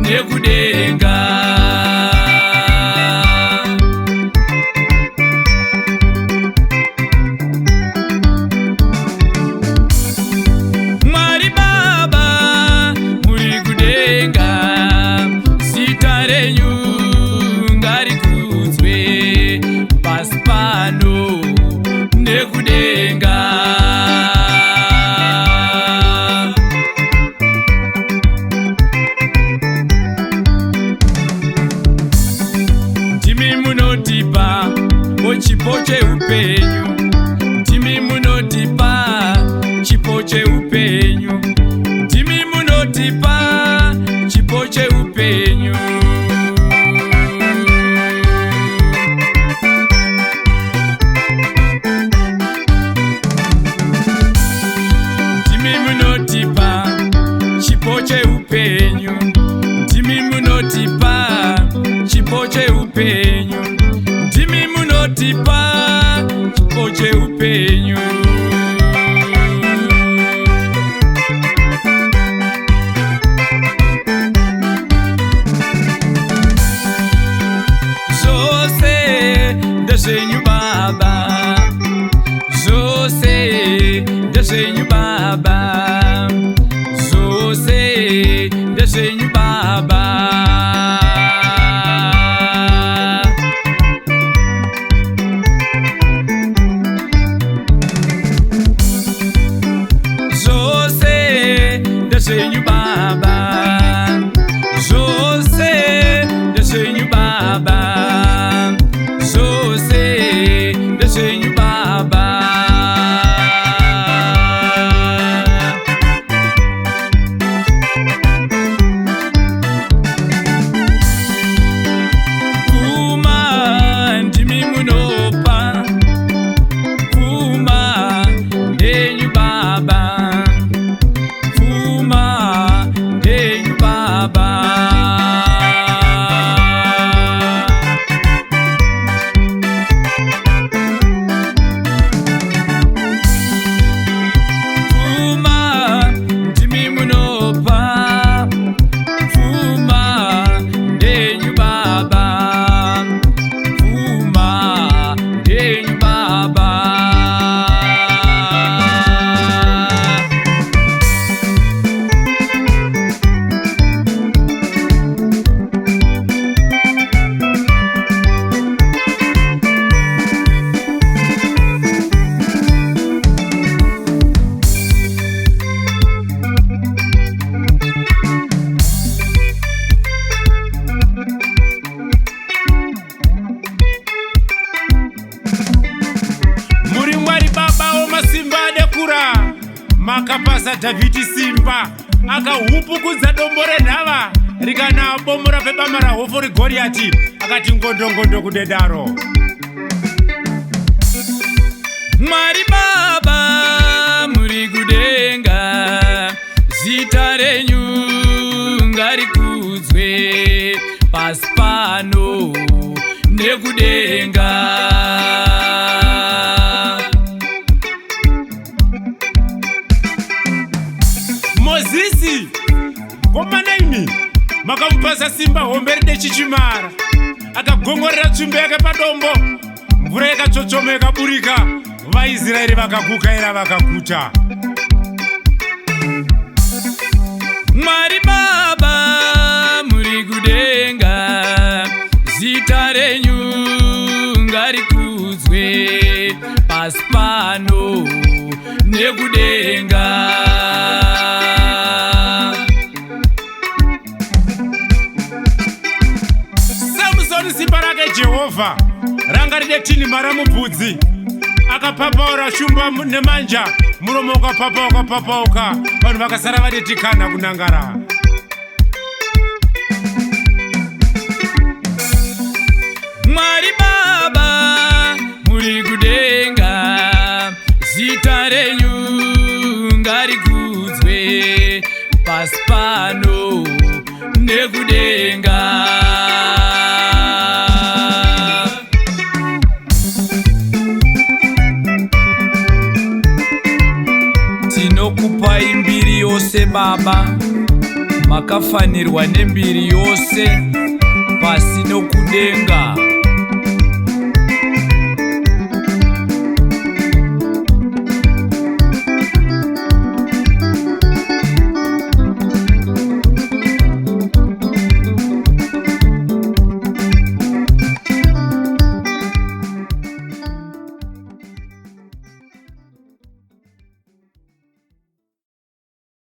nekudenga. Mwari Baba muri kudenga, zita renyu ngarikudzwe pasi pano nekudenga. Ndimi munotipa chipo cheupenyu, ndimi munotipa chipo cheupenyu, ndimi munotipa chipo cheupenyu. Ndimi munotipa chipo cheupenyu, ndimi munotipa chipo cheupenyu, ndimi munotipa chipo cheupenyu. Zvose ndezvenyu Baba, zvose ndezvenyu Baba, zvose ndezvenyu Baba. Zvose ndezvenyu Baba, zvose ndezvenyu Baba, zvose ndezvenyu Baba. Pfuma ndimi munopa, pfuma ndenyu Baba, pfuma ndenyu Baba. Pfuma ndimi munopa, pfuma ndenyu Baba, pfuma ndenyu Baba. Muri Mwari Baba wamasimba adekura, makapasa Dhavhidhi simba, akahupukudza dombo renhava rikanabomora pebama rahofori Goriati, akati ngondongondo kudedaro. Mwari Baba muri kudenga, zita renyu ngarikudzwe pasi pano nekudenga. Mozisi komana imi makamupasa simba hombe ridechichimara, akagongorera tsvimbo yake padombo, mvura ikatsvotsvoma ikaburika, vaIsraeri vakakukaira vakaguta. Mwari Baba muri kudenga, zita renyu ngarikudzwe pasi pano nekudenga. Samusoni simba rake Jehovha ranga rine tinhima ramubvudzi, akapapaura shumba nemanja, muromo ukapapauka, vanhu vakasara vadetikana kunangara. Mwari Baba muri kudenga, zita renyu ngarikudzwe pasi pano nekudenga. Tinokupai mbiri yose Baba, makafanirwa nembiri yose pasi nokudenga.